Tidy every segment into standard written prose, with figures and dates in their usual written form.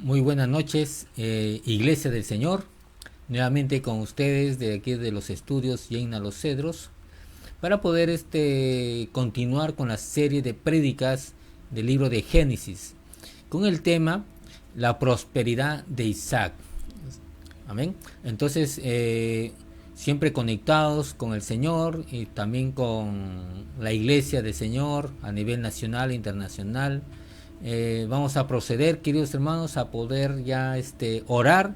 Muy buenas noches, Iglesia del Señor. Nuevamente con ustedes de aquí de los estudios Llena los Cedros para poder continuar con la serie de prédicas del libro de Génesis con el tema la prosperidad de Isaac. Amén. Entonces, siempre conectados con el Señor y también con la Iglesia del Señor a nivel nacional e internacional. Vamos a proceder, queridos hermanos, a poder ya orar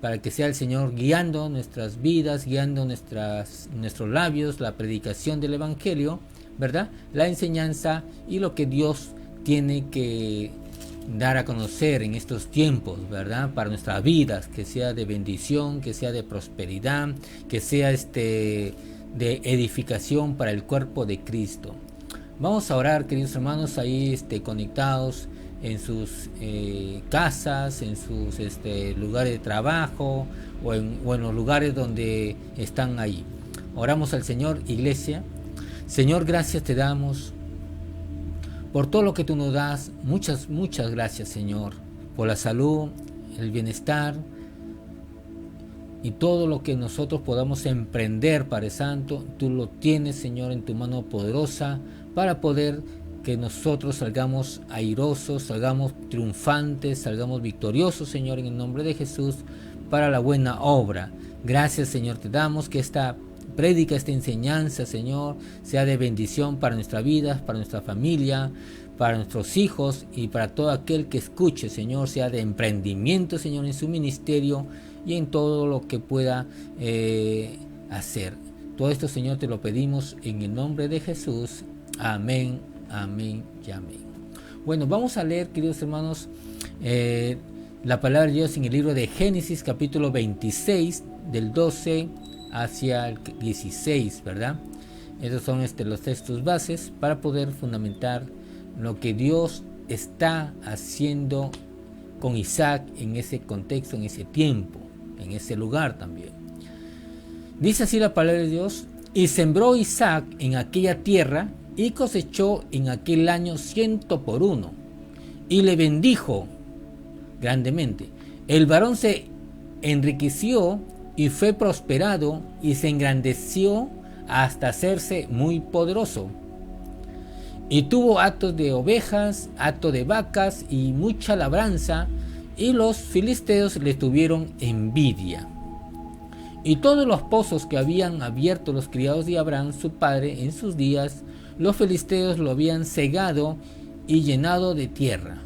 para que sea el Señor guiando nuestras vidas, guiando nuestros labios, la predicación del Evangelio, ¿verdad? La enseñanza y lo que Dios tiene que dar a conocer en estos tiempos, ¿verdad? Para nuestras vidas, que sea de bendición, que sea de prosperidad, que sea de edificación para el cuerpo de Cristo. Vamos a orar, queridos hermanos, ahí conectados en sus casas, en sus lugares de trabajo o en los lugares donde están ahí. Oramos al Señor, Iglesia. Señor, gracias te damos por todo lo que tú nos das. Muchas gracias, Señor, por la salud, el bienestar y todo lo que nosotros podamos emprender, Padre Santo. Tú lo tienes, Señor, en tu mano poderosa para poder que nosotros salgamos airosos, salgamos triunfantes, salgamos victoriosos, Señor, en el nombre de Jesús, para la buena obra. Gracias, Señor, te damos que esta prédica, esta enseñanza, Señor, sea de bendición para nuestra vida, para nuestra familia, para nuestros hijos y para todo aquel que escuche, Señor, sea de emprendimiento, Señor, en su ministerio y en todo lo que pueda hacer. Todo esto, Señor, te lo pedimos en el nombre de Jesús. Amén, amén y amén. Bueno, vamos a leer, queridos hermanos, la palabra de Dios en el libro de Génesis, capítulo 26, del 12 hacia el 16, ¿verdad? Esos son los textos bases para poder fundamentar lo que Dios está haciendo con Isaac en ese contexto, en ese tiempo, en ese lugar también. Dice así la palabra de Dios: y sembró Isaac en aquella tierra y cosechó en aquel año 100 por 1, y le bendijo grandemente. El varón se enriqueció y fue prosperado y se engrandeció hasta hacerse muy poderoso. Y tuvo hatos de ovejas, hato de vacas y mucha labranza, y los filisteos le tuvieron envidia. Y todos los pozos que habían abierto los criados de Abraham su padre en sus días, los filisteos lo habían cegado y llenado de tierra.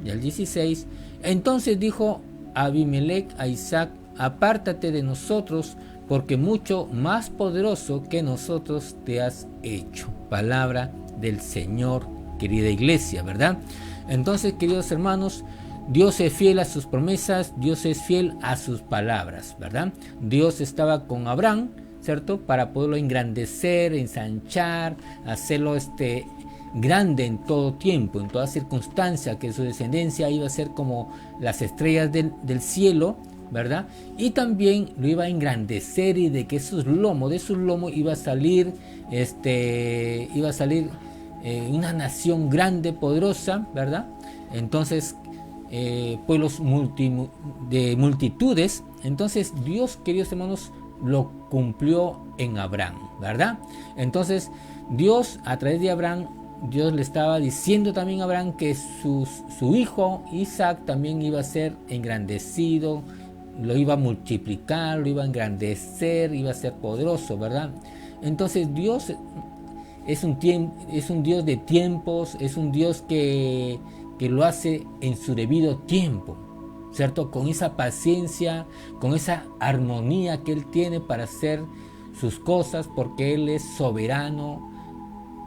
Y al 16, entonces dijo Abimelech a Isaac: apártate de nosotros, porque mucho más poderoso que nosotros te has hecho. Palabra del Señor, querida iglesia, ¿verdad? Entonces, queridos hermanos, Dios es fiel a sus promesas, Dios es fiel a sus palabras, ¿verdad? Dios estaba con Abraham, ¿cierto? Para poderlo engrandecer, ensanchar, hacerlo grande en todo tiempo, en toda circunstancia, que su descendencia iba a ser como las estrellas del cielo, ¿verdad? Y también lo iba a engrandecer, y de que de sus lomos iba a salir una nación grande, poderosa, ¿verdad? Entonces, pueblos de multitudes. Entonces Dios, queridos hermanos, lo cumplió en Abraham, ¿verdad? Entonces Dios, a través de Abraham, Dios le estaba diciendo también a Abraham que su hijo Isaac también iba a ser engrandecido, lo iba a multiplicar, lo iba a engrandecer, iba a ser poderoso, ¿verdad? Entonces Dios es un Dios de tiempos, es un Dios que lo hace en su debido tiempo, ¿cierto? Con esa paciencia, con esa armonía que Él tiene para hacer sus cosas, porque Él es soberano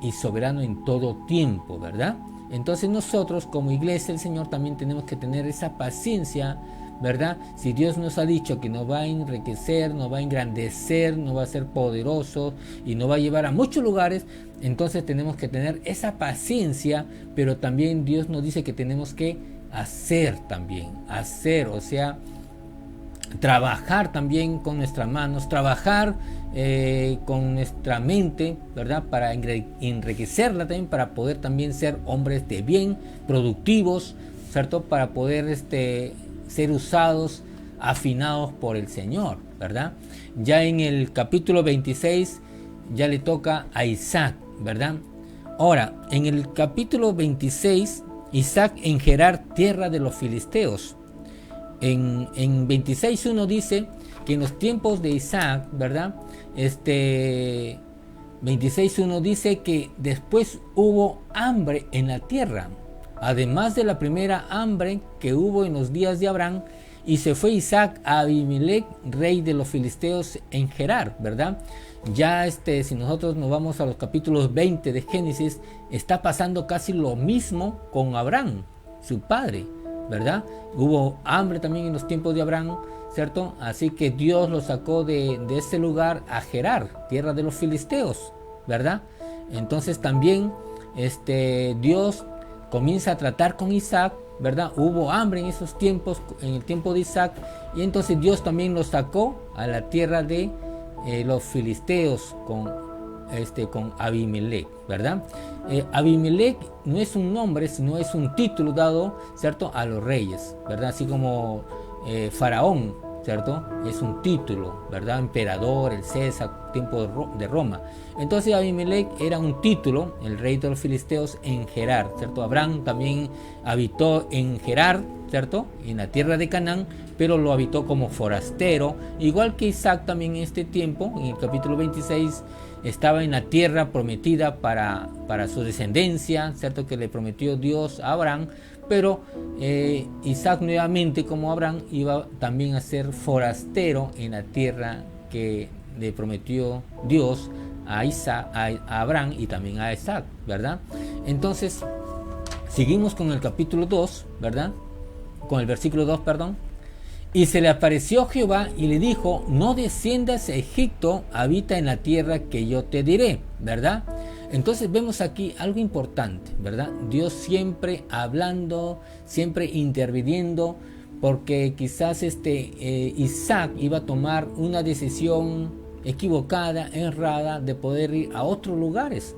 y soberano en todo tiempo, ¿verdad? Entonces nosotros como iglesia del Señor también tenemos que tener esa paciencia, ¿verdad? Si Dios nos ha dicho que nos va a enriquecer, nos va a engrandecer, nos va a hacer poderoso y nos va a llevar a muchos lugares, entonces tenemos que tener esa paciencia, pero también Dios nos dice que tenemos que hacer también, o sea, trabajar también con nuestras manos, trabajar con nuestra mente, ¿verdad? Para enriquecerla también, para poder también ser hombres de bien, productivos, ¿cierto? Para poder ser usados, afinados por el Señor, ¿verdad? Ya en el capítulo 26 ya le toca a Isaac, ¿verdad? Ahora, en el capítulo 26, Isaac en Gerar, tierra de los filisteos. En 26.1 dice que en los tiempos de Isaac, ¿verdad? 26.1 dice que después hubo hambre en la tierra, además de la primera hambre que hubo en los días de Abraham, y se fue Isaac a Abimelech, rey de los filisteos, en Gerar, ¿verdad? Ya si nosotros nos vamos a los capítulos 20 de Génesis, está pasando casi lo mismo con Abraham, su padre, ¿verdad? Hubo hambre también en los tiempos de Abraham, ¿cierto? Así que Dios lo sacó de ese lugar a Gerar, tierra de los filisteos, ¿verdad? Entonces también Dios comienza a tratar con Isaac, ¿verdad? Hubo hambre en esos tiempos, en el tiempo de Isaac, y entonces Dios también lo sacó a la tierra de los filisteos con Abimelech, ¿verdad? Abimelech no es un nombre, sino es un título dado, ¿cierto?, a los reyes, ¿verdad? Así como Faraón, ¿cierto? Es un título, ¿verdad? Emperador, el César, tiempo de Roma. Entonces Abimelech era un título, el rey de los filisteos en Gerar, ¿cierto? Abraham también habitó en Gerar, ¿cierto? En la tierra de Canaán, pero lo habitó como forastero, igual que Isaac también en este tiempo, en el capítulo 26, estaba en la tierra prometida para su descendencia, ¿cierto? Que le prometió Dios a Abraham, pero Isaac nuevamente, como Abraham, iba también a ser forastero en la tierra que le prometió Dios a Abraham y también a Isaac, ¿verdad? Entonces, seguimos con el capítulo 2, ¿verdad? Con el versículo 2, perdón. Y se le apareció Jehová y le dijo: no desciendas a Egipto, habita en la tierra que yo te diré, ¿verdad? Entonces vemos aquí algo importante, ¿verdad? Dios siempre hablando, siempre interviniendo, porque quizás Isaac iba a tomar una decisión equivocada, errada, de poder ir a otros lugares,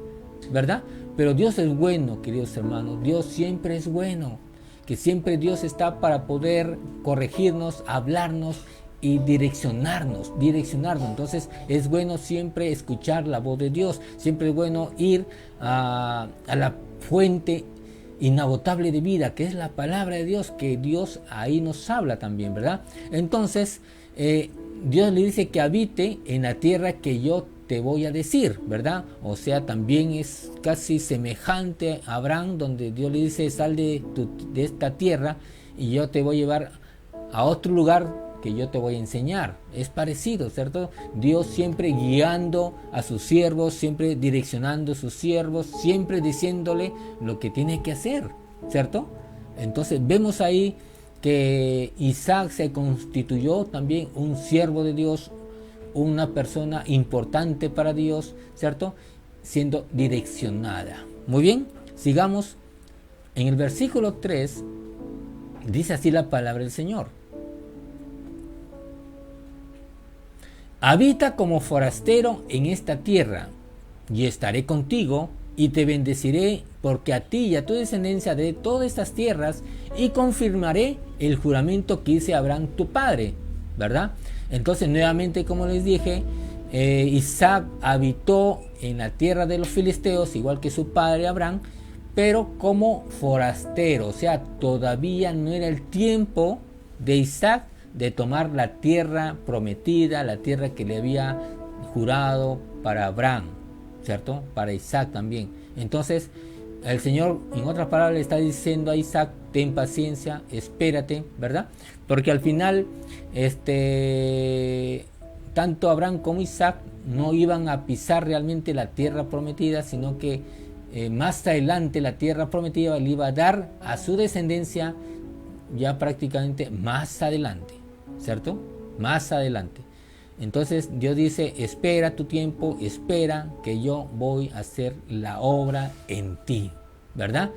¿verdad? Pero Dios es bueno, queridos hermanos, Dios siempre es bueno, que siempre Dios está para poder corregirnos, hablarnos y direccionarnos. Entonces es bueno siempre escuchar la voz de Dios, siempre es bueno ir a la fuente inagotable de vida, que es la palabra de Dios, que Dios ahí nos habla también, ¿verdad? Entonces Dios le dice que habite en la tierra que yo te voy a decir, ¿verdad? O sea, también es casi semejante a Abraham, donde Dios le dice: sal de esta tierra y yo te voy a llevar a otro lugar que yo te voy a enseñar. Es parecido, ¿cierto? Dios siempre guiando a sus siervos, siempre direccionando a sus siervos, siempre diciéndole lo que tiene que hacer, ¿cierto? Entonces vemos ahí que Isaac se constituyó también un siervo de Dios, una persona importante para Dios, ¿cierto? Siendo direccionada. Muy bien, sigamos. En el versículo 3 dice así la palabra del Señor: habita como forastero en esta tierra, y estaré contigo, y te bendeciré, porque a ti y a tu descendencia de todas estas tierras, y confirmaré el juramento que hice a Abraham tu padre, ¿verdad? Entonces, nuevamente, como les dije, Isaac habitó en la tierra de los filisteos, igual que su padre Abraham, pero como forastero. O sea, todavía no era el tiempo de Isaac de tomar la tierra prometida, la tierra que le había jurado para Abraham, ¿cierto? Para Isaac también. Entonces, el Señor, en otras palabras, le está diciendo a Isaac: ten paciencia, espérate, ¿verdad? Porque al final, tanto Abraham como Isaac no iban a pisar realmente la tierra prometida, sino que más adelante la tierra prometida le iba a dar a su descendencia ya prácticamente más adelante, ¿cierto? Más adelante. Entonces Dios dice: espera tu tiempo, espera que yo voy a hacer la obra en ti, ¿verdad?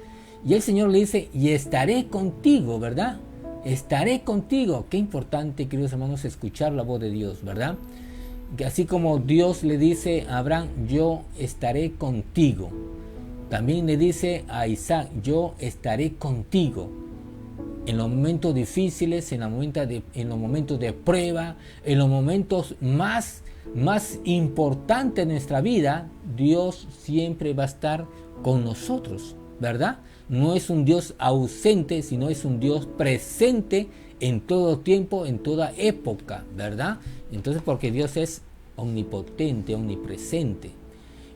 Y el Señor le dice: y estaré contigo, ¿verdad? Estaré contigo. Qué importante, queridos hermanos, escuchar la voz de Dios, ¿verdad? Que así como Dios le dice a Abraham: yo estaré contigo, también le dice a Isaac: yo estaré contigo. en los momentos difíciles, en los momentos de prueba, en los momentos más importantes de nuestra vida, Dios siempre va a estar con nosotros, ¿verdad? No es un Dios ausente, sino es un Dios presente en todo tiempo, en toda época, ¿verdad? Entonces, porque Dios es omnipotente, omnipresente.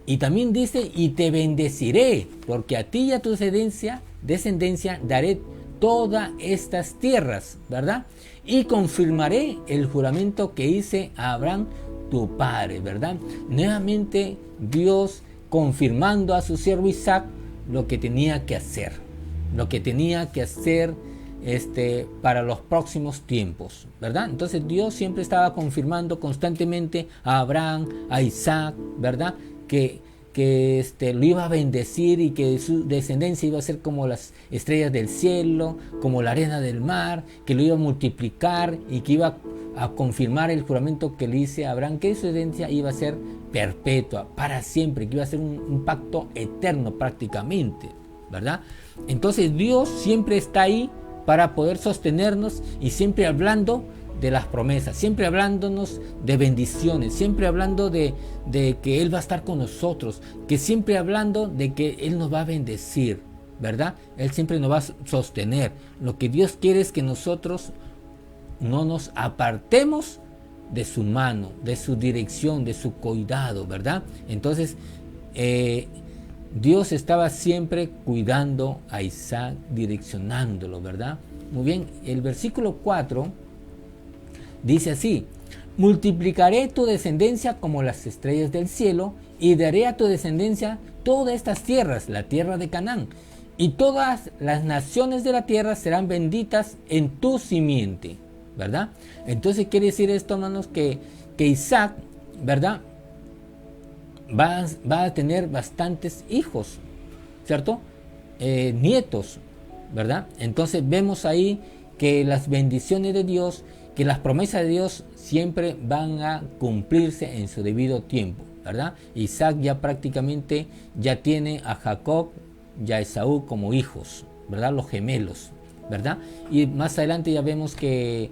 Y también dice, y te bendeciré, porque a ti y a tu descendencia daré todas estas tierras, ¿verdad? Y confirmaré el juramento que hice a Abraham, tu padre, ¿verdad? Nuevamente Dios confirmando a su siervo Isaac lo que tenía que hacer, para los próximos tiempos, ¿verdad? Entonces Dios siempre estaba confirmando constantemente a Abraham, a Isaac, ¿verdad? Que lo iba a bendecir y que su descendencia iba a ser como las estrellas del cielo, como la arena del mar, que lo iba a multiplicar y que iba a confirmar el juramento que le hice a Abraham, que su descendencia iba a ser perpetua, para siempre, que iba a ser un pacto eterno prácticamente, ¿verdad? Entonces Dios siempre está ahí para poder sostenernos y siempre hablando de las promesas, siempre hablándonos de bendiciones, siempre hablando de que Él va a estar con nosotros, que siempre hablando de que Él nos va a bendecir, ¿verdad? Él siempre nos va a sostener. Lo que Dios quiere es que nosotros no nos apartemos de su mano, de su dirección, de su cuidado, ¿verdad? Entonces, Dios estaba siempre cuidando a Isaac, direccionándolo, ¿verdad? Muy bien, el versículo 4 dice así: multiplicaré tu descendencia como las estrellas del cielo, y daré a tu descendencia todas estas tierras, la tierra de Canaán, y todas las naciones de la tierra serán benditas en tu simiente, ¿verdad? Entonces quiere decir esto, hermanos, que Isaac, ¿verdad?, va a tener bastantes hijos, ¿cierto? Nietos, ¿verdad? Entonces vemos ahí que las bendiciones de Dios, que las promesas de Dios siempre van a cumplirse en su debido tiempo, ¿verdad? Isaac ya prácticamente ya tiene a Jacob y a Esaú como hijos, ¿verdad? Los gemelos, ¿verdad? Y más adelante ya vemos que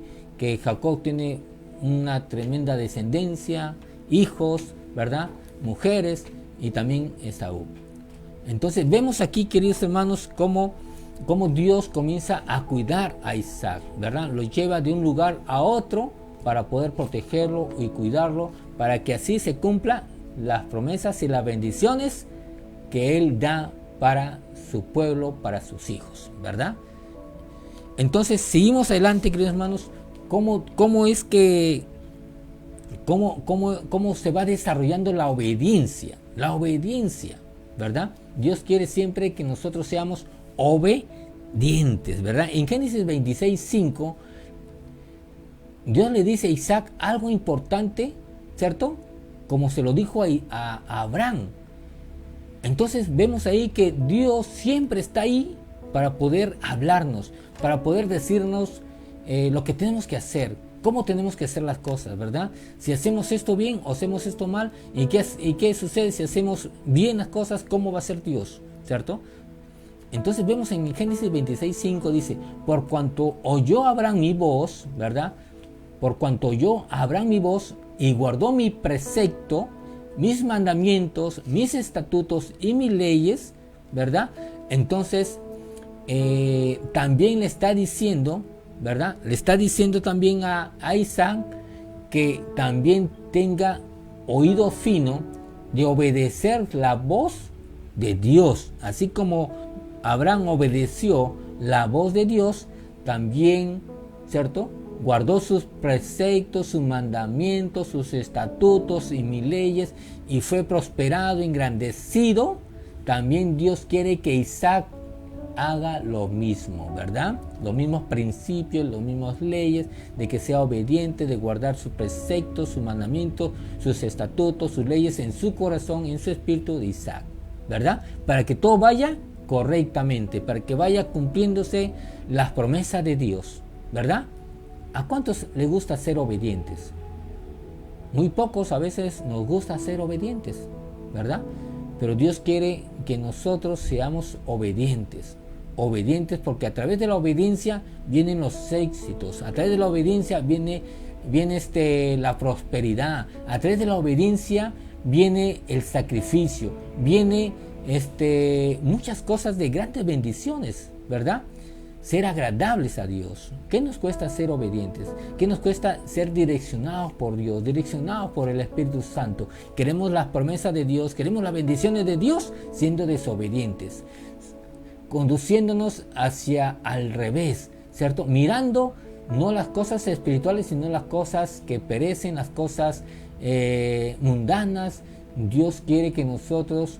Jacob tiene una tremenda descendencia, hijos, ¿verdad?, mujeres, y también Esaú. Entonces vemos aquí, queridos hermanos, cómo Dios comienza a cuidar a Isaac, ¿verdad? Lo lleva de un lugar a otro para poder protegerlo y cuidarlo, para que así se cumplan las promesas y las bendiciones que Él da para su pueblo, para sus hijos, ¿verdad? Entonces seguimos adelante, queridos hermanos. ¿Cómo es que cómo se va desarrollando la obediencia, ¿verdad? Dios quiere siempre que nosotros seamos obedientes, ¿verdad? En Génesis 26:5, Dios le dice a Isaac algo importante, ¿cierto? Como se lo dijo a Abraham. Entonces vemos ahí que Dios siempre está ahí para poder hablarnos, para poder decirnos lo que tenemos que hacer, cómo tenemos que hacer las cosas, ¿verdad? Si hacemos esto bien o hacemos esto mal, y qué sucede si hacemos bien las cosas, cómo va a ser Dios, ¿cierto? Entonces vemos en Génesis 26:5 dice: por cuanto oyó Abraham mi voz, ¿verdad? Por cuanto oyó Abraham mi voz y guardó mi precepto, mis mandamientos, mis estatutos y mis leyes, ¿verdad? Entonces también le está diciendo, ¿verdad? Le está diciendo también a Isaac que también tenga oído fino de obedecer la voz de Dios. Así como Abraham obedeció la voz de Dios, también, ¿cierto?, guardó sus preceptos, sus mandamientos, sus estatutos y mis leyes, y fue prosperado, engrandecido. También Dios quiere que Isaac haga lo mismo, ¿verdad? Los mismos principios, las mismas leyes, de que sea obediente, de guardar sus preceptos, sus mandamientos, sus estatutos, sus leyes en su corazón, en su espíritu de Isaac, ¿verdad? Para que todo vaya correctamente, para que vaya cumpliéndose las promesas de Dios, ¿verdad? ¿A cuántos les gusta ser obedientes? Muy pocos a veces nos gusta ser obedientes, ¿verdad? Pero Dios quiere que nosotros seamos obedientes. obedientes, porque a través de la obediencia vienen los éxitos, a través de la obediencia viene la prosperidad, a través de la obediencia viene el sacrificio, viene muchas cosas de grandes bendiciones, ¿verdad? Ser agradables a Dios. ¿Qué nos cuesta ser obedientes? ¿Qué nos cuesta ser direccionados por Dios, direccionados por el Espíritu Santo? Queremos las promesas de Dios, queremos las bendiciones de Dios siendo desobedientes, conduciéndonos hacia al revés, ¿cierto? Mirando no las cosas espirituales, sino las cosas que perecen, las cosas mundanas. Dios quiere que nosotros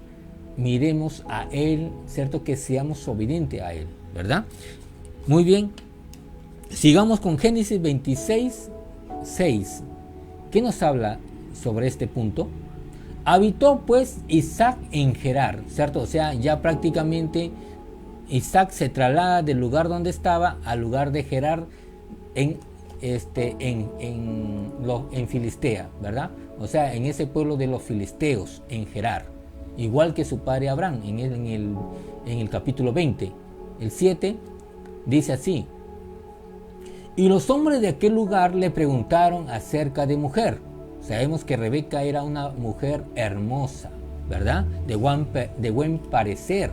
miremos a Él, ¿cierto? Que seamos obedientes a Él, ¿verdad? Muy bien, sigamos con Génesis 26, 6. ¿Qué nos habla sobre este punto? Habitó pues Isaac en Gerar, ¿cierto? O sea, ya prácticamente Isaac se traslada del lugar donde estaba al lugar de Gerar en Filistea, ¿verdad? O sea, en ese pueblo de los filisteos, en Gerar. Igual que su padre Abraham, en el capítulo 20. El 7 dice así: y los hombres de aquel lugar le preguntaron acerca de mujer. Sabemos que Rebeca era una mujer hermosa, ¿verdad? De buen parecer.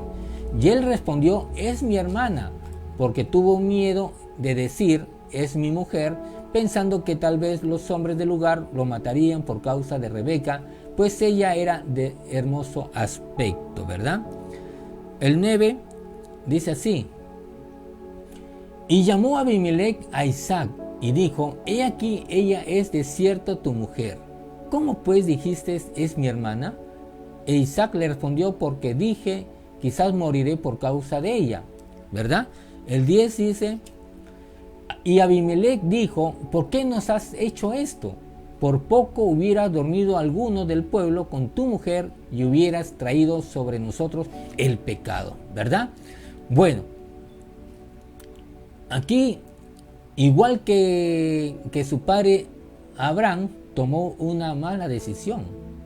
Y él respondió: es mi hermana, porque tuvo miedo de decir: es mi mujer, pensando que tal vez los hombres del lugar lo matarían por causa de Rebeca, pues ella era de hermoso aspecto, ¿verdad? El 9 dice así: y llamó a Abimelech a Isaac y dijo: he aquí, ella es de cierto tu mujer. ¿Cómo pues dijiste es mi hermana? E Isaac le respondió: porque dije, quizás moriré por causa de ella, ¿verdad? El 10 dice: y Abimelech dijo: ¿por qué nos has hecho esto? Por poco hubiera dormido alguno del pueblo con tu mujer y hubieras traído sobre nosotros el pecado, ¿verdad? Bueno, aquí, igual que su padre Abraham, tomó una mala decisión.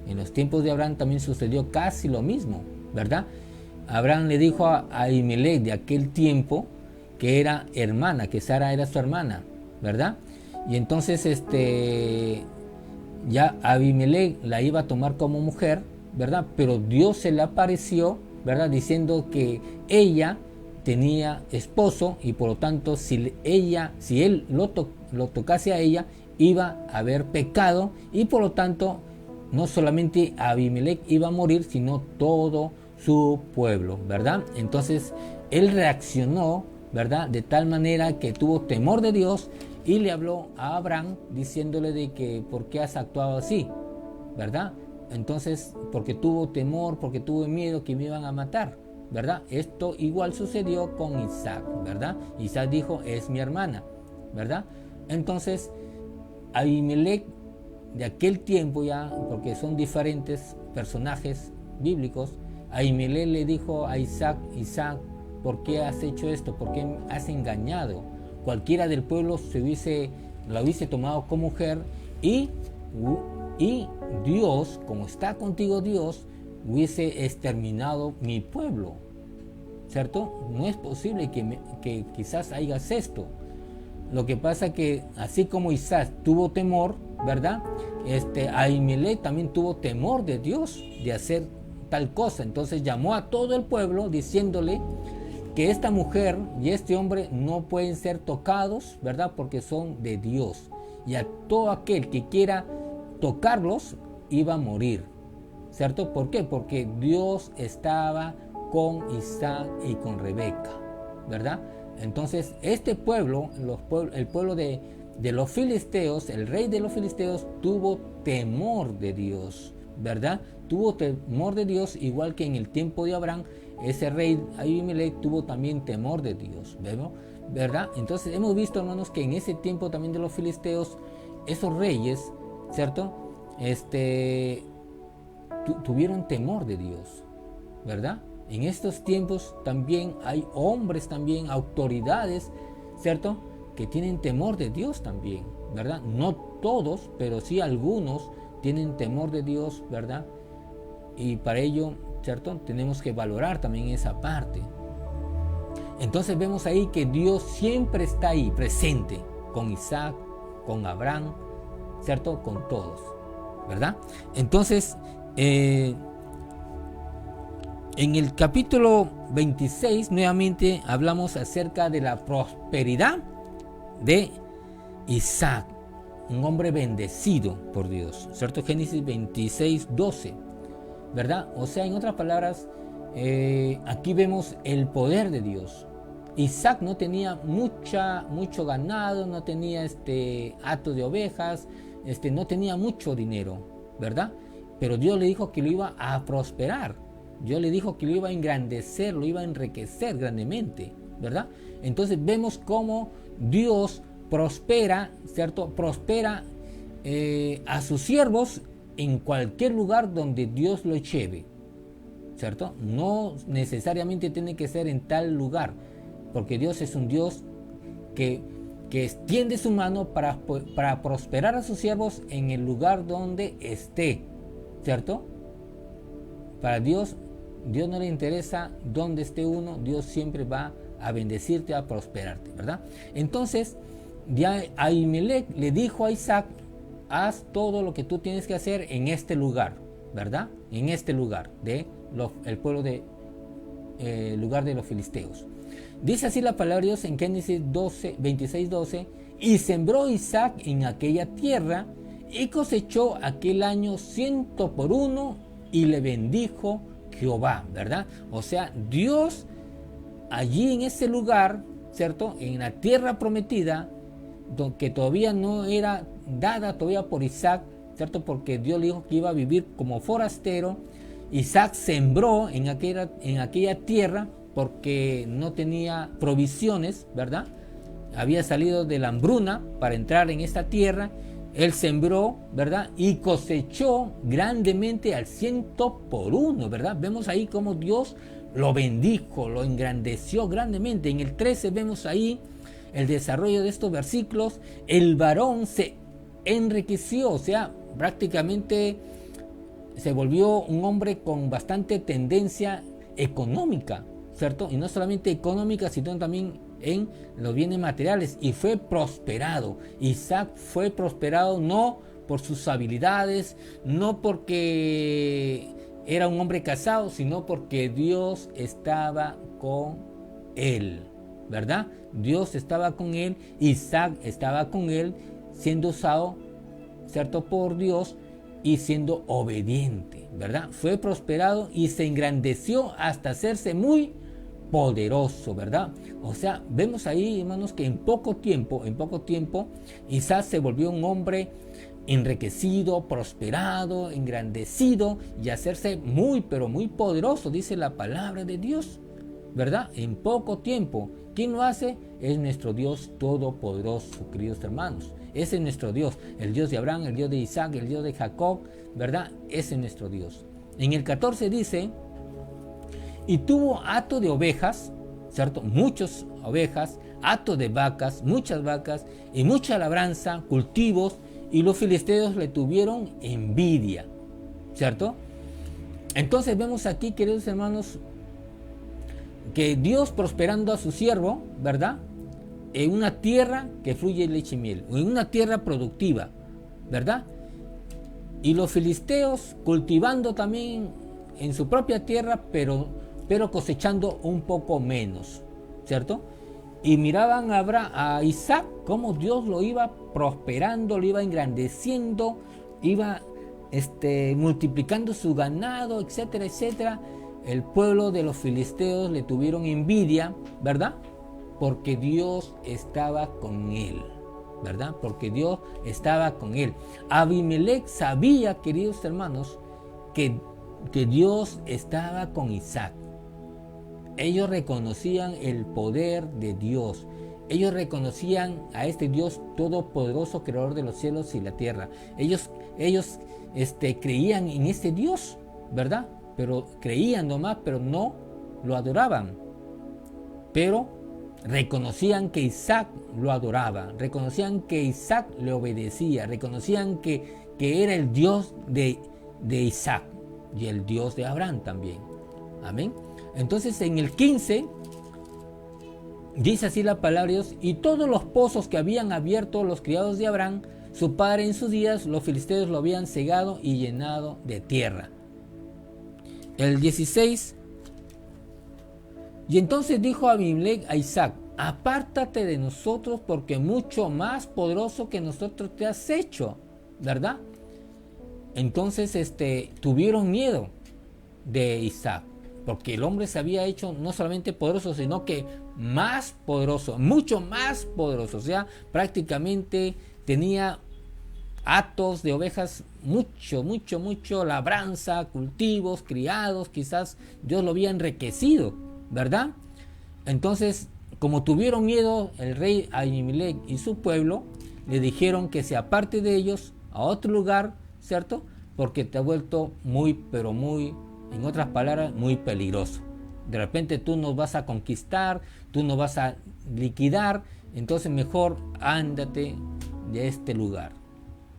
En los tiempos de Abraham también sucedió casi lo mismo, ¿verdad? Abraham le dijo a Abimelech de aquel tiempo que era hermana, que Sara era su hermana, ¿verdad? Y entonces ya Abimelech la iba a tomar como mujer, ¿verdad? Pero Dios se le apareció, ¿verdad? Diciendo que ella tenía esposo y por lo tanto si él lo tocase a ella, iba a haber pecado y por lo tanto no solamente Abimelech iba a morir, sino todo su pueblo, ¿verdad? Entonces él reaccionó, ¿verdad? De tal manera que tuvo temor de Dios y le habló a Abraham diciéndole de que ¿por qué has actuado así? ¿Verdad? Entonces, porque tuvo temor, porque tuvo miedo que me iban a matar, ¿verdad? Esto igual sucedió con Isaac, ¿verdad? Isaac dijo: es mi hermana, ¿verdad? Entonces, Abimelech de aquel tiempo ya, porque son diferentes personajes bíblicos, Abimelech le dijo a Isaac: Isaac, ¿por qué has hecho esto? ¿Por qué has engañado? Cualquiera del pueblo la hubiese tomado como mujer y Dios, como está contigo Dios, hubiese exterminado mi pueblo, ¿cierto? No es posible que quizás hagas esto. Lo que pasa que así como Isaac tuvo temor, ¿verdad? Abimelech también tuvo temor de Dios de hacer tal cosa. Entonces llamó a todo el pueblo diciéndole que esta mujer y este hombre no pueden ser tocados, ¿verdad? Porque son de Dios. Y a todo aquel que quiera tocarlos iba a morir, ¿cierto? ¿Por qué? Porque Dios estaba con Isaac y con Rebeca, ¿verdad? Entonces este pueblo, el pueblo de los filisteos, el rey de los filisteos tuvo temor de Dios, ¿verdad? Tuvo temor de Dios, igual que en el tiempo de Abraham, ese rey Abimelech tuvo también temor de Dios, ¿verdad? Entonces hemos visto, hermanos, que en ese tiempo también de los filisteos, esos reyes, ¿cierto? Tuvieron temor de Dios, ¿verdad? En estos tiempos también hay hombres, también autoridades, ¿cierto? Que tienen temor de Dios también, ¿verdad? No todos, pero sí algunos tienen temor de Dios, ¿verdad? Y para ello, ¿cierto? Tenemos que valorar también esa parte. Entonces vemos ahí que Dios siempre está ahí, presente, con Isaac, con Abraham, ¿cierto? Con todos, ¿verdad? Entonces, en el capítulo 26, nuevamente hablamos acerca de la prosperidad de Isaac, un hombre bendecido por Dios, ¿cierto? Génesis 26, 12, ¿verdad? O sea, en otras palabras, aquí vemos el poder de Dios. Isaac no tenía mucho ganado, no tenía hato de ovejas, no tenía mucho dinero, ¿verdad? Pero Dios le dijo que lo iba a prosperar. Dios le dijo que lo iba a engrandecer, lo iba a enriquecer grandemente, ¿verdad? Entonces vemos cómo Dios prospera, ¿cierto? Prospera a sus siervos en cualquier lugar donde Dios lo lleve, ¿cierto? No necesariamente tiene que ser en tal lugar, porque Dios es un Dios que extiende su mano para prosperar a sus siervos en el lugar donde esté, ¿cierto? Para Dios no le interesa dónde esté uno, Dios siempre va a bendecirte, a prosperarte, ¿verdad? Entonces, Ahimelech le dijo a Isaac: haz todo lo que tú tienes que hacer en este lugar, ¿verdad? En este lugar, el pueblo lugar de los filisteos. Dice así la palabra de Dios en Génesis 26, 12: y sembró Isaac en aquella tierra y cosechó aquel año 100 por 1 y le bendijo Jehová, ¿verdad? O sea, Dios allí en ese lugar, ¿cierto? En la tierra prometida, que todavía no era dada todavía por Isaac, ¿cierto? Porque Dios le dijo que iba a vivir como forastero. Isaac sembró en aquella tierra porque no tenía provisiones, ¿verdad? Había salido de la hambruna para entrar en esta tierra. Él sembró, ¿verdad? Y cosechó grandemente al 100 por 1, ¿verdad? Vemos ahí cómo Dios lo bendijo, lo engrandeció grandemente. En el 13 vemos ahí el desarrollo de estos versículos. El varón se enriqueció, o sea, prácticamente se volvió un hombre con bastante tendencia económica, ¿cierto? Y no solamente económica, sino también en los bienes materiales, y fue prosperado. Isaac fue prosperado no por sus habilidades, no porque era un hombre casado, sino porque Dios estaba con él, ¿verdad? Dios estaba con él, Isaac estaba con él, siendo usado, ¿cierto?, por Dios y siendo obediente, ¿verdad? Fue prosperado y se engrandeció hasta hacerse muy poderoso, ¿verdad? O sea, vemos ahí, hermanos, que en poco tiempo, Isaac se volvió un hombre enriquecido, prosperado, engrandecido y hacerse muy, pero muy poderoso, dice la palabra de Dios, ¿verdad? En poco tiempo. ¿Quién lo hace? Es nuestro Dios todopoderoso, queridos hermanos. Ese es nuestro Dios, el Dios de Abraham, el Dios de Isaac, el Dios de Jacob, ¿verdad? Ese es nuestro Dios. En el 14 dice: y tuvo hato de ovejas, ¿cierto? Muchas ovejas, hato de vacas, muchas vacas, y mucha labranza, cultivos, y los filisteos le tuvieron envidia, ¿cierto? Entonces vemos aquí, queridos hermanos, que Dios prosperando a su siervo, ¿verdad?, en una tierra que fluye leche y miel, en una tierra productiva, ¿verdad? Y los filisteos cultivando también en su propia tierra, pero cosechando un poco menos, ¿cierto? Y miraban a Isaac cómo Dios lo iba prosperando, lo iba engrandeciendo, iba multiplicando su ganado, etcétera, etcétera. El pueblo de los filisteos le tuvieron envidia, ¿verdad? Porque Dios estaba con él, ¿verdad? Porque Dios estaba con él. Ahimelech sabía, queridos hermanos, que Dios estaba con Isaac. Ellos reconocían el poder de Dios. Ellos reconocían a este Dios todopoderoso, creador de los cielos y la tierra. Ellos creían en este Dios, ¿verdad? Pero creían nomás, pero no lo adoraban. Pero reconocían que Isaac lo adoraba, reconocían que Isaac le obedecía, reconocían que era el Dios de Isaac y el Dios de Abraham también. Amén. Entonces en el 15 Dice así la palabra de Dios: y todos los pozos que habían abierto los criados de Abraham, su padre, en sus días, los filisteos lo habían cegado y llenado de tierra. El 16. Y entonces dijo Abimelech a Isaac: apártate de nosotros, porque mucho más poderoso que nosotros te has hecho, ¿verdad? Entonces tuvieron miedo de Isaac, porque el hombre se había hecho no solamente poderoso, sino que más poderoso, mucho más poderoso. O sea, prácticamente tenía hatos de ovejas, mucho, labranza, cultivos, criados. Quizás Dios lo había enriquecido, ¿verdad? Entonces, como tuvieron miedo el rey Abimelech y su pueblo, le dijeron que se aparte de ellos a otro lugar, ¿cierto? Porque te ha vuelto muy, pero muy, en otras palabras, muy peligroso. De repente tú nos vas a conquistar, tú nos vas a liquidar, entonces mejor ándate de este lugar,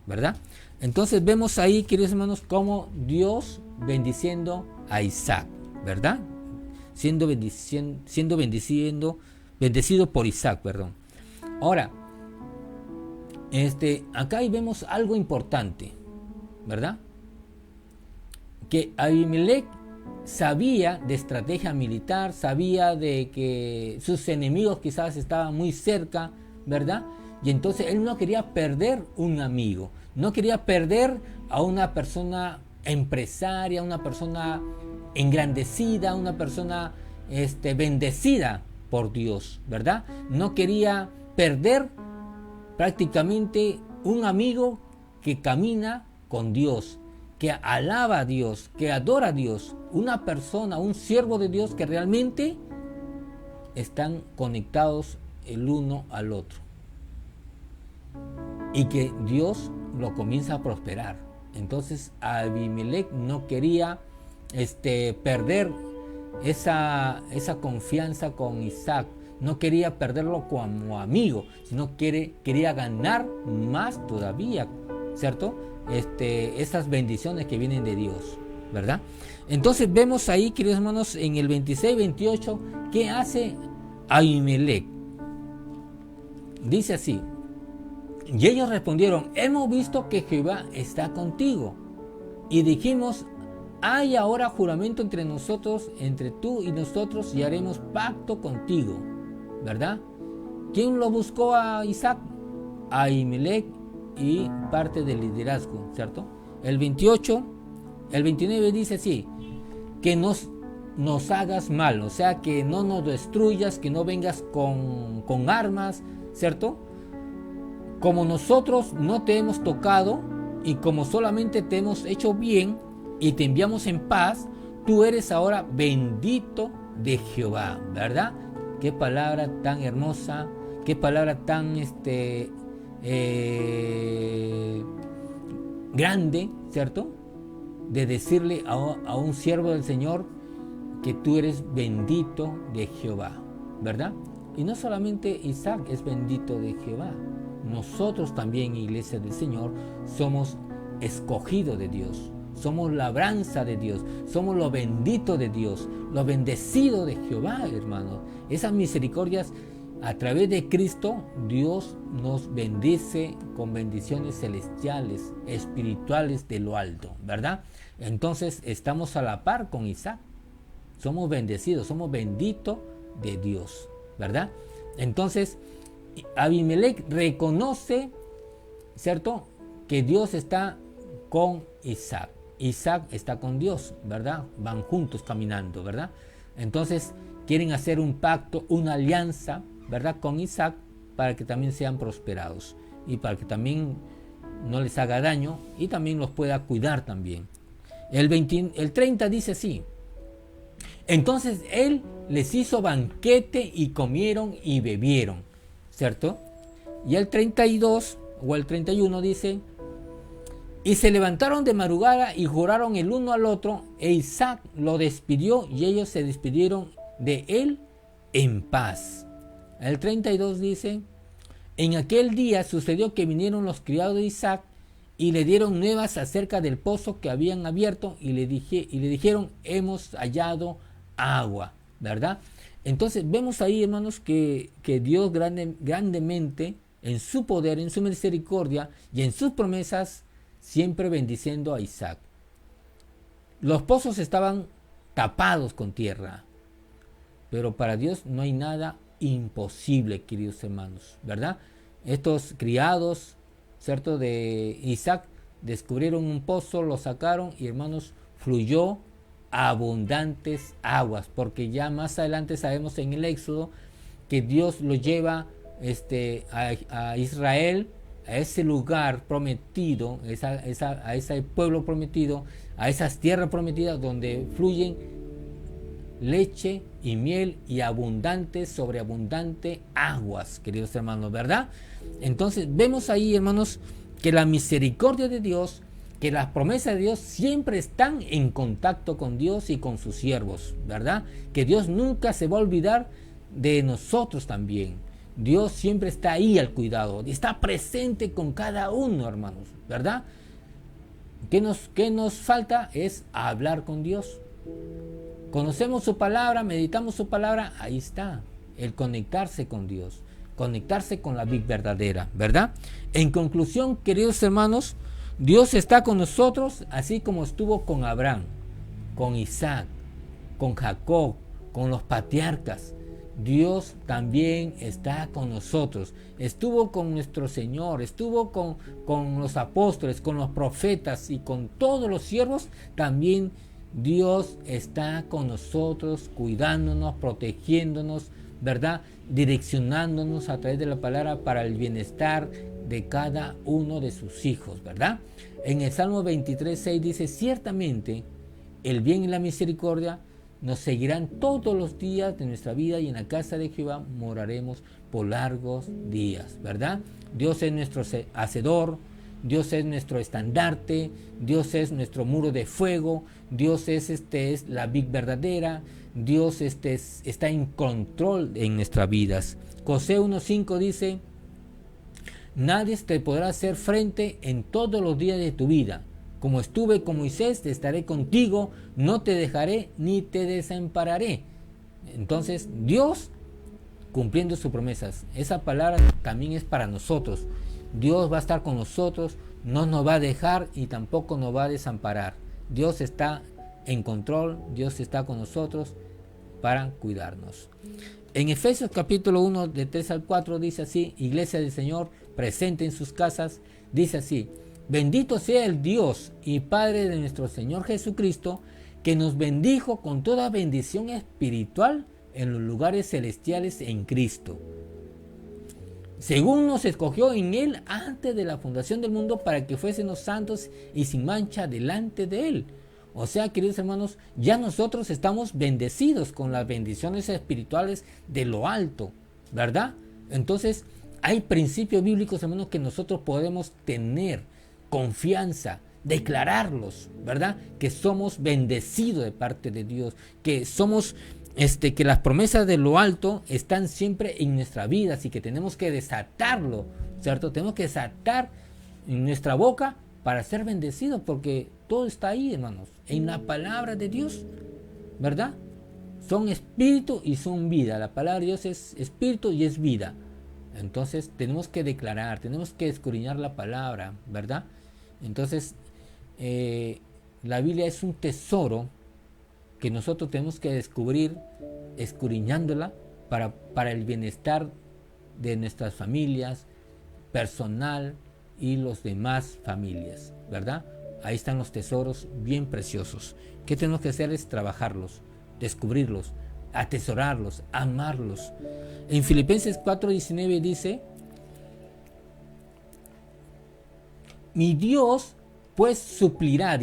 ¿verdad? Entonces vemos ahí, queridos hermanos, cómo Dios bendiciendo a Isaac, ¿verdad? Siendo bendecido por Isaac, perdón. Ahora, acá ahí vemos algo importante, ¿verdad? Que Abimelech sabía de estrategia militar, sabía de que sus enemigos quizás estaban muy cerca, ¿verdad? Y entonces él no quería perder un amigo, no quería perder a una persona empresaria, una persona engrandecida, una persona bendecida por Dios, ¿verdad? No quería perder prácticamente un amigo que camina con Dios, que alaba a Dios, que adora a Dios, una persona, un siervo de Dios que realmente están conectados el uno al otro y que Dios lo comienza a prosperar. Entonces Abimelech no quería perder esa confianza con Isaac, no quería perderlo como amigo, sino quería ganar más todavía, ¿cierto? Esas bendiciones que vienen de Dios, ¿verdad? Entonces vemos ahí, queridos hermanos, en el 26-28, ¿qué hace Abimelech? Dice así: y ellos respondieron: hemos visto que Jehová está contigo, y dijimos: hay ahora juramento entre nosotros, entre tú y nosotros, y haremos pacto contigo, ¿verdad? ¿Quién lo buscó a Isaac? Abimelech y parte del liderazgo, ¿cierto? El 28, el 29 dice así: que nos hagas mal, o sea, que no nos destruyas, que no vengas con armas, ¿cierto? Como nosotros no te hemos tocado y como solamente te hemos hecho bien y te enviamos en paz, tú eres ahora bendito de Jehová, ¿verdad? Qué palabra tan hermosa, qué palabra tan grande, ¿cierto? De decirle a un siervo del Señor que tú eres bendito de Jehová, ¿verdad? Y no solamente Isaac es bendito de Jehová, nosotros también, iglesia del Señor, somos escogidos de Dios, somos labranza de Dios, somos lo bendito de Dios, lo bendecido de Jehová, hermanos. Esas misericordias, a través de Cristo, Dios nos bendice con bendiciones celestiales, espirituales de lo alto, ¿verdad? Entonces estamos a la par con Isaac, somos bendecidos, somos benditos de Dios, ¿verdad? Entonces Abimelech reconoce, ¿cierto?, que Dios está con Isaac. Isaac está con Dios, ¿verdad? Van juntos caminando, ¿verdad? Entonces quieren hacer un pacto, una alianza, ¿verdad?, con Isaac, para que también sean prosperados y para que también no les haga daño y también los pueda cuidar también. El 30 dice así: entonces él les hizo banquete y comieron y bebieron, ¿cierto? Y el 32 o el 31 dice: y se levantaron de madrugada y juraron el uno al otro, e Isaac lo despidió y ellos se despidieron de él en paz. El 32 dice: en aquel día sucedió que vinieron los criados de Isaac y le dieron nuevas acerca del pozo que habían abierto y le dijeron: hemos hallado agua, ¿verdad? Entonces vemos ahí, hermanos, que Dios grandemente, en su poder, en su misericordia y en sus promesas, siempre bendiciendo a Isaac. Los pozos estaban tapados con tierra, pero para Dios no hay nada imposible, queridos hermanos, ¿verdad? Estos criados, ¿cierto?, de Isaac, descubrieron un pozo, lo sacaron y, hermanos, fluyó abundantes aguas, porque ya más adelante sabemos en el Éxodo que Dios lo lleva a Israel, a ese lugar prometido, a ese pueblo prometido, a esas tierras prometidas donde fluyen leche y miel y abundantes, sobreabundante aguas, queridos hermanos, ¿verdad? Entonces vemos ahí, hermanos, que la misericordia de Dios, que las promesas de Dios siempre están en contacto con Dios y con sus siervos, ¿verdad? Que Dios nunca se va a olvidar de nosotros también. Dios siempre está ahí al cuidado, está presente con cada uno, hermanos, ¿verdad? ¿Qué nos falta? Es hablar con Dios. Conocemos su palabra, meditamos su palabra, ahí está, el conectarse con Dios, conectarse con la vida verdadera, ¿verdad? En conclusión, queridos hermanos, Dios está con nosotros así como estuvo con Abraham, con Isaac, con Jacob, con los patriarcas. Dios también está con nosotros. Estuvo con nuestro Señor, estuvo con los apóstoles, con los profetas y con todos los siervos. También Dios está con nosotros, cuidándonos, protegiéndonos, ¿verdad? Direccionándonos a través de la palabra para el bienestar de cada uno de sus hijos, ¿verdad? En el Salmo 23:6 dice: ciertamente el bien y la misericordia nos seguirán todos los días de nuestra vida, y en la casa de Jehová moraremos por largos días, ¿verdad? Dios es nuestro hacedor, Dios es nuestro estandarte, Dios es nuestro muro de fuego, Dios es la vid verdadera, Dios está en control en nuestras vidas. José 1:5 dice: nadie te podrá hacer frente en todos los días de tu vida. Como estuve con Moisés, estaré contigo, no te dejaré ni te desampararé. Entonces, Dios cumpliendo sus promesas. Esa palabra también es para nosotros. Dios va a estar con nosotros, no nos va a dejar y tampoco nos va a desamparar. Dios está en control, Dios está con nosotros para cuidarnos. En Efesios capítulo 1, de 3 al 4 dice así: Iglesia del Señor presente en sus casas, dice así: bendito sea el Dios y Padre de nuestro Señor Jesucristo, que nos bendijo con toda bendición espiritual en los lugares celestiales en Cristo, según nos escogió en Él antes de la fundación del mundo, para que fuésemos santos y sin mancha delante de Él. O sea, queridos hermanos, ya nosotros estamos bendecidos con las bendiciones espirituales de lo alto, ¿verdad? Entonces, hay principios bíblicos, hermanos, que nosotros podemos tener confianza, declararlos, ¿verdad? Que somos bendecidos de parte de Dios, que somos, que las promesas de lo alto están siempre en nuestra vida, así que tenemos que desatarlo, ¿cierto? Tenemos que desatar en nuestra boca para ser bendecidos, porque todo está ahí, hermanos, en la palabra de Dios, ¿verdad? Son espíritu y son vida. La palabra de Dios es espíritu y es vida. Entonces tenemos que declarar, tenemos que escudriñar la palabra, ¿verdad? Entonces la Biblia es un tesoro que nosotros tenemos que descubrir escudriñándola para el bienestar de nuestras familias, personal y los demás familias, ¿verdad? Ahí están los tesoros bien preciosos. ¿Qué tenemos que hacer? Es trabajarlos, descubrirlos, atesorarlos, amarlos. En Filipenses 4:19 dice: mi Dios pues suplirá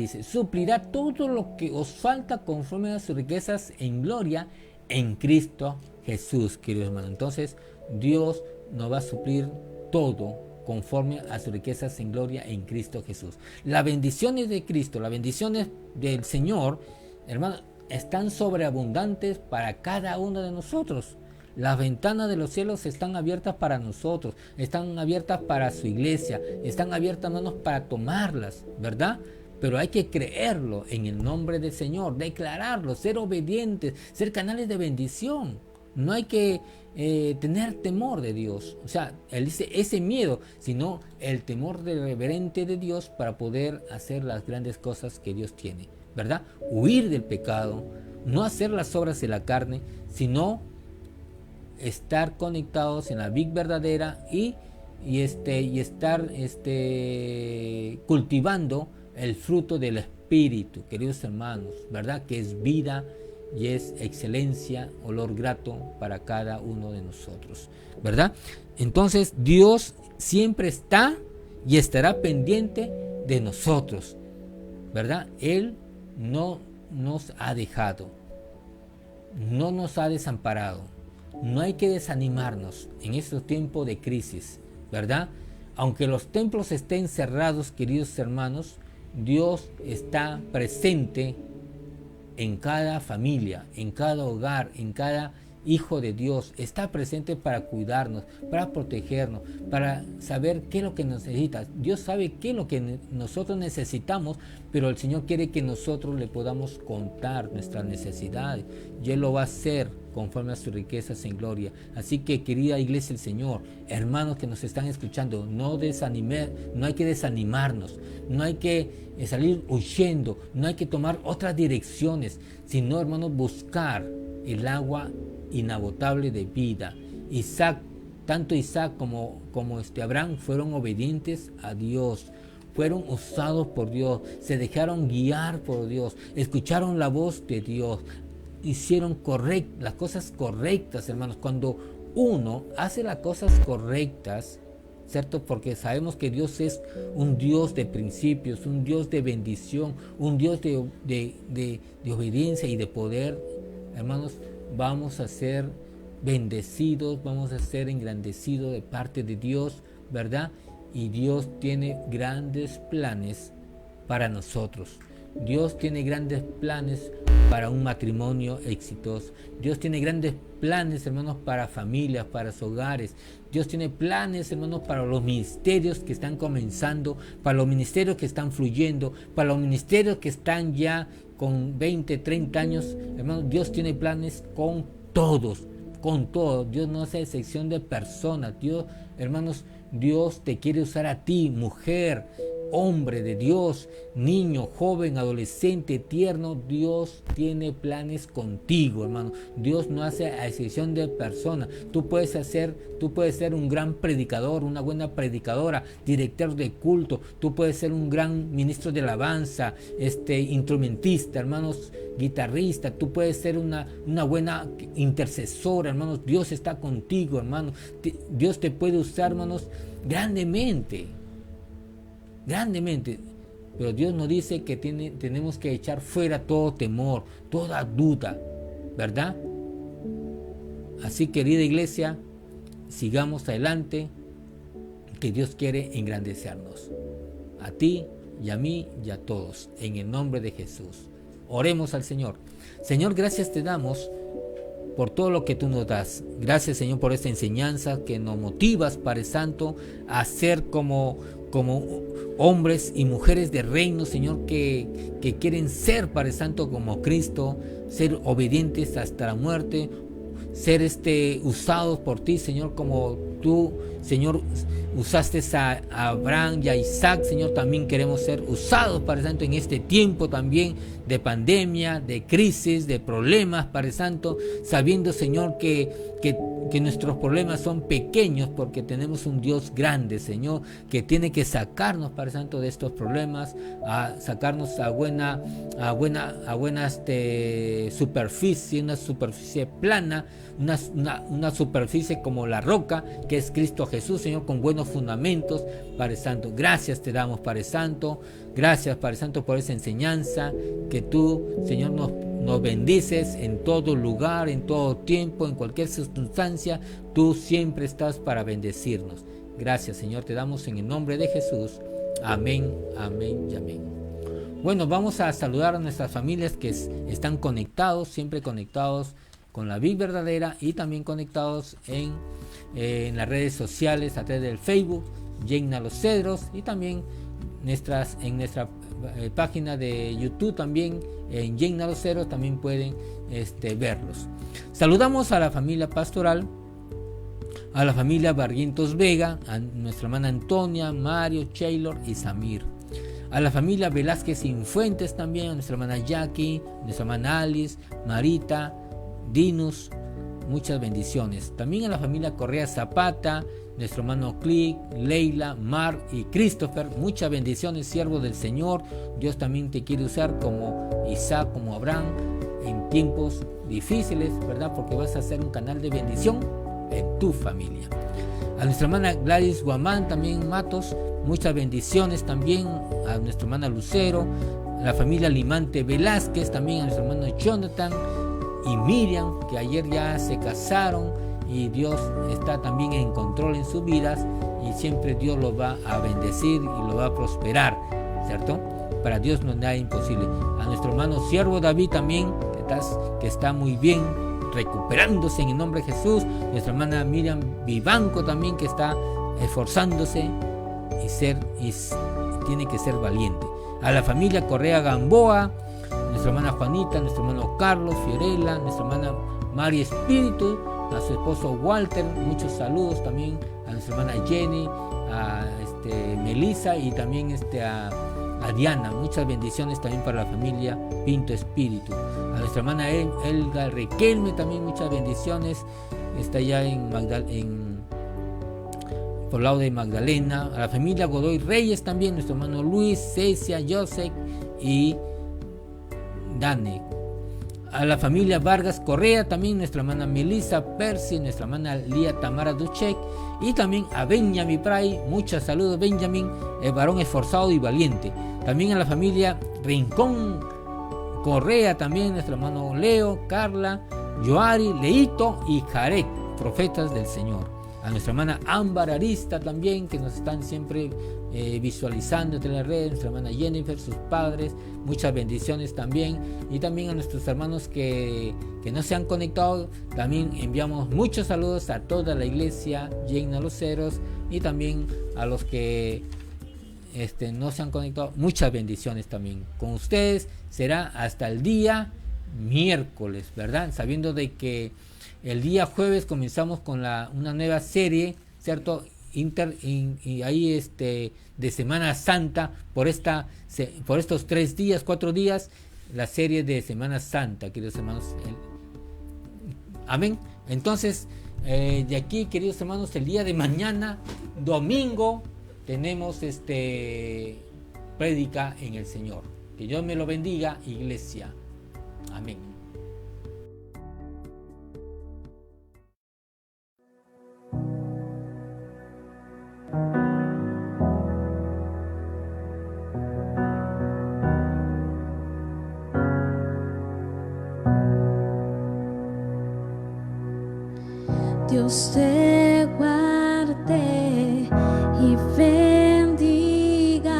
todo lo que os falta conforme a sus riquezas en gloria en Cristo Jesús, queridos hermanos. Entonces Dios nos va a suplir todo conforme a sus riquezas en gloria en Cristo Jesús. Las bendiciones de Cristo, las bendiciones del Señor, hermanos, están sobreabundantes para cada uno de nosotros. Las ventanas de los cielos están abiertas para nosotros, están abiertas para su iglesia, están abiertas, hermanos, para tomarlas, ¿verdad? Pero hay que creerlo en el nombre del Señor, declararlo, ser obedientes, ser canales de bendición, No hay que tener temor de Dios. O sea, él dice ese miedo, sino el temor reverente de Dios para poder hacer las grandes cosas que Dios tiene, ¿verdad? Huir del pecado, no hacer las obras de la carne, sino estar conectados en la vid verdadera y estar cultivando el fruto del Espíritu, queridos hermanos, ¿verdad? Que es vida y es excelencia, olor grato para cada uno de nosotros, ¿verdad? Entonces Dios siempre está y estará pendiente de nosotros, ¿verdad? Él no nos ha dejado, no nos ha desamparado. No hay que desanimarnos en estos tiempos de crisis, ¿verdad? Aunque los templos estén cerrados, queridos hermanos, Dios está presente en cada familia, en cada hogar, en cada hijo de Dios. Está presente para cuidarnos, para protegernos, para saber qué es lo que necesita. Dios sabe qué es lo que nosotros necesitamos, pero el Señor quiere que nosotros le podamos contar nuestras necesidades y Él lo va a hacer conforme a sus riquezas en gloria. Así que, querida iglesia del Señor, hermanos que nos están escuchando, no hay que desanimarnos, no hay que salir huyendo, no hay que tomar otras direcciones, sino, hermanos, buscar el agua inagotable de vida. Tanto Isaac como Abraham fueron obedientes a Dios, fueron usados por Dios, se dejaron guiar por Dios, escucharon la voz de Dios, hicieron las cosas correctas, hermanos. Cuando uno hace las cosas correctas, ¿cierto? Porque sabemos que Dios es un Dios de principios, un Dios de bendición, un Dios de obediencia y de poder, hermanos. Vamos a ser bendecidos, vamos a ser engrandecidos de parte de Dios, ¿verdad? Y Dios tiene grandes planes para nosotros. Dios tiene grandes planes para un matrimonio exitoso. Dios tiene grandes planes, hermanos, para familias, para hogares. Dios tiene planes, hermanos, para los ministerios que están comenzando, para los ministerios que están fluyendo, para los ministerios que están ya con 20, 30 años. Hermanos, Dios tiene planes con todos. Dios no hace excepción de personas. Dios, hermanos, Dios te quiere usar a ti, mujer, hombre de Dios, niño, joven, adolescente, tierno. Dios tiene planes contigo, hermano. Dios no hace a excepción de personas. Tú puedes ser un gran predicador, una buena predicadora, director de culto. Tú puedes ser un gran ministro de alabanza, instrumentista, hermanos, guitarrista. Tú puedes ser una buena intercesora, hermanos. Dios está contigo, hermanos. Dios te puede usar, hermanos, grandemente. Pero Dios nos dice que tenemos que echar fuera todo temor, toda duda, ¿verdad? Así, querida iglesia, sigamos adelante, que Dios quiere engrandecernos, a ti y a mí y a todos, en el nombre de Jesús. Oremos al Señor. Señor, gracias te damos por todo lo que tú nos das. Gracias, Señor, por esta enseñanza que nos motivas, Padre Santo, a ser como hombres y mujeres de reino, Señor, que quieren ser, Padre Santo, como Cristo, ser obedientes hasta la muerte, ser usados por ti, Señor, como tú, Señor, usaste a Abraham y a Isaac. Señor, también queremos ser usados, Padre Santo, en este tiempo también de pandemia, de crisis, de problemas, Padre Santo, sabiendo, Señor, que nuestros problemas son pequeños porque tenemos un Dios grande, Señor, que tiene que sacarnos, Padre Santo, de estos problemas, a sacarnos a buena superficie, una superficie plana, una superficie como la roca que es Cristo Jesús, Señor, con buenos fundamentos, Padre Santo. Gracias te damos, Padre Santo. Gracias, Padre Santo, por esa enseñanza que tú, Señor, nos bendices en todo lugar, en todo tiempo, en cualquier circunstancia. Tú siempre estás para bendecirnos. Gracias, Señor, te damos en el nombre de Jesús. Amén, amén y amén. Bueno, vamos a saludar a nuestras familias que están conectados, siempre conectados con la vid verdadera, y también conectados en las redes sociales a través del Facebook, Yecna Los Cedros, y también en nuestra página de YouTube también, en Llena los Ceros, también pueden verlos. Saludamos a la familia pastoral, a la familia Barrientos Vega, a nuestra hermana Antonia, Mario, Chaylor y Samir. A la familia Velázquez Infuentes también, a nuestra hermana Jackie, nuestra hermana Alice, Marita, Dinus, muchas bendiciones. También a la familia Correa Zapata, nuestro hermano Click, Leila, Mar y Christopher, muchas bendiciones, siervo del Señor. Dios también te quiere usar como Isaac, como Abraham, en tiempos difíciles, ¿verdad? Porque vas a ser un canal de bendición en tu familia. A nuestra hermana Gladys Guamán, también Matos, muchas bendiciones también. A nuestra hermana Lucero, a la familia Limante Velázquez, también a nuestro hermano Jonathan y Miriam, que ayer ya se casaron, y Dios está también en control en sus vidas, y siempre Dios los va a bendecir y los va a prosperar, ¿cierto? Para Dios no hay nada imposible. A nuestro hermano siervo David también, que está muy bien, recuperándose en el nombre de Jesús. Nuestra hermana Miriam Vivanco también, que está esforzándose y tiene que ser valiente. A la familia Correa Gamboa, nuestra hermana Juanita, nuestro hermano Carlos Fiorella, nuestra hermana María Espíritu, a su esposo Walter, muchos saludos también a nuestra hermana Jenny, a Melissa y también a Diana, muchas bendiciones también para la familia Pinto Espíritu. A nuestra hermana Elga Riquelme también muchas bendiciones, está ya por lado de Magdalena. A la familia Godoy Reyes también, nuestro hermano Luis, Cecia, Joseph y Dane. A la familia Vargas Correa también, nuestra hermana Melissa Percy, nuestra hermana Lía Tamara Duchek, y también a Benjamin Pray, muchos saludos Benjamin, el varón esforzado y valiente. También a la familia Rincón Correa también, nuestro hermano Leo, Carla, Joari, Leito y Jarek, profetas del Señor. A nuestra hermana Ámbar Arista también, que nos están siempre visualizando entre las redes, nuestra hermana Jennifer, sus padres, muchas bendiciones también. Y también a nuestros hermanos que no se han conectado, también enviamos muchos saludos a toda la iglesia Llena los Ceros, y también a los que no se han conectado, muchas bendiciones también. Con ustedes será hasta el día miércoles, ¿verdad? Sabiendo de que el día jueves comenzamos con una nueva serie, ¿cierto? Y ahí de Semana Santa, por estos 3 días, 4 días, la serie de Semana Santa, queridos hermanos. Amén. Entonces, de aquí, queridos hermanos, el día de mañana, domingo, tenemos prédica en el Señor. Que Dios me lo bendiga, iglesia. Amén. Dios te guarde y bendiga,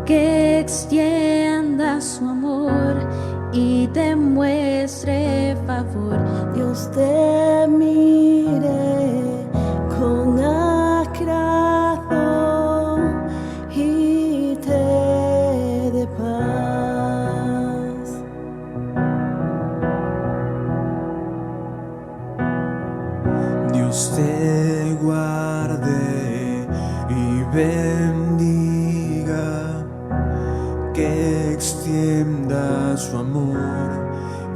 que extienda su amor y te muestre favor. Dios te mire con agrado y te dé paz. Dios te guarde y bendiga, que extienda su amor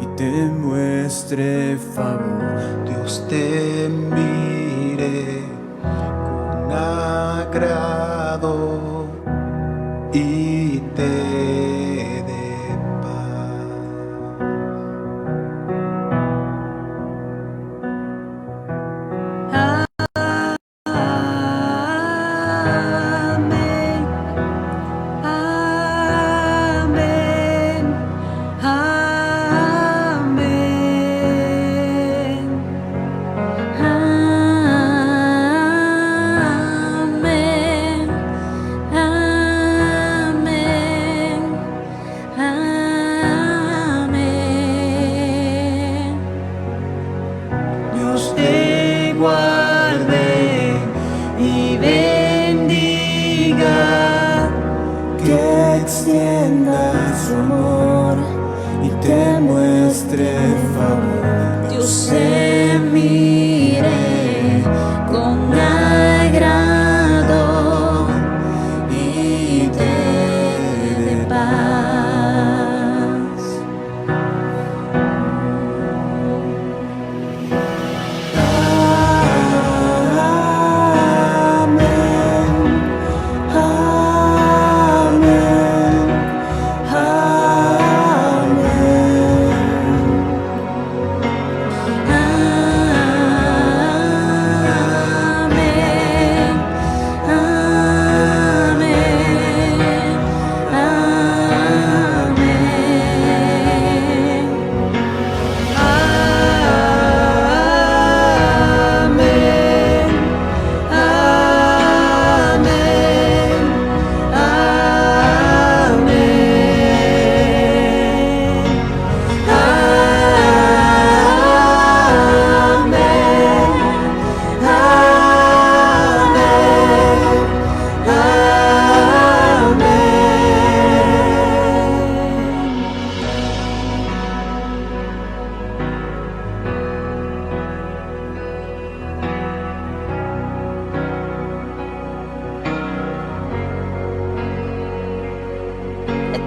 y te muestre favor. Dios te mire con agrado y te dé paz. Amén. con agrado y te dé paz.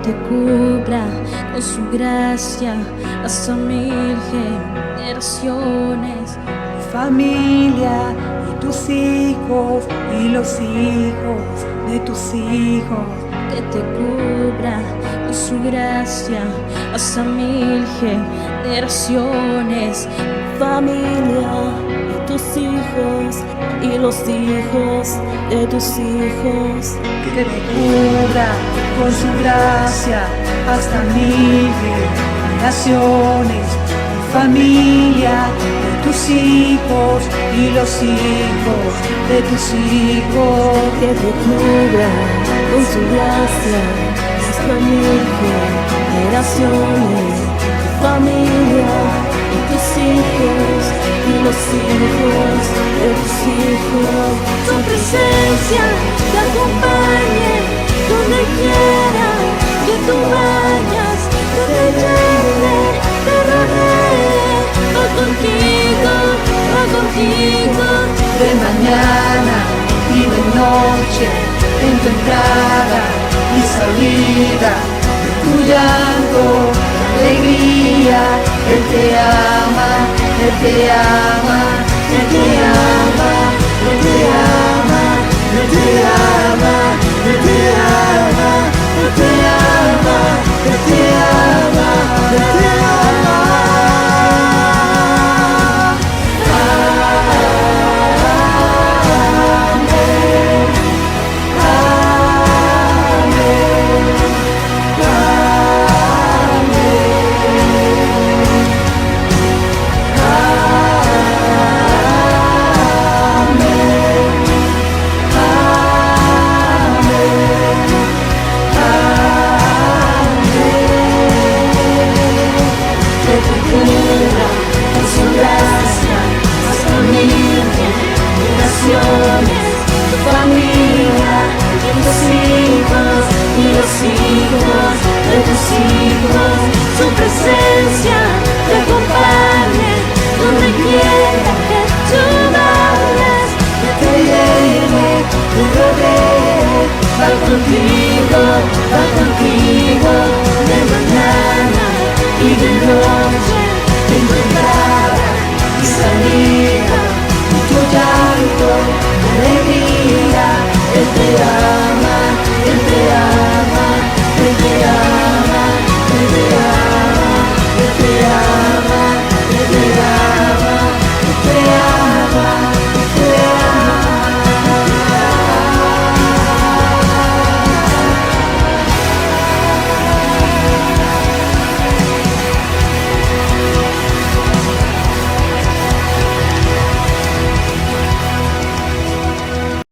Te cubra con su gracia hasta 1000 generaciones. Tu familia y tus hijos y los hijos de tus hijos. Que te cubra con su gracia hasta 1000 generaciones. Familia y tus hijos y los hijos de tus hijos. Que te cubra con su gracia hasta 1000 generaciones. Tu familia de tus hijos y los hijos de tus hijos. Que te cubra con su gracia hasta 1000 generaciones. Tu familia y tus hijos y los hijos de tus hijos. Tu presencia te acompañe donde quiera que tú vayas, que te lleve, te rodee. Va contigo, de mañana y de noche, en tu entrada y salida, de tu llanto, alegría. Él te ama, Él te ama.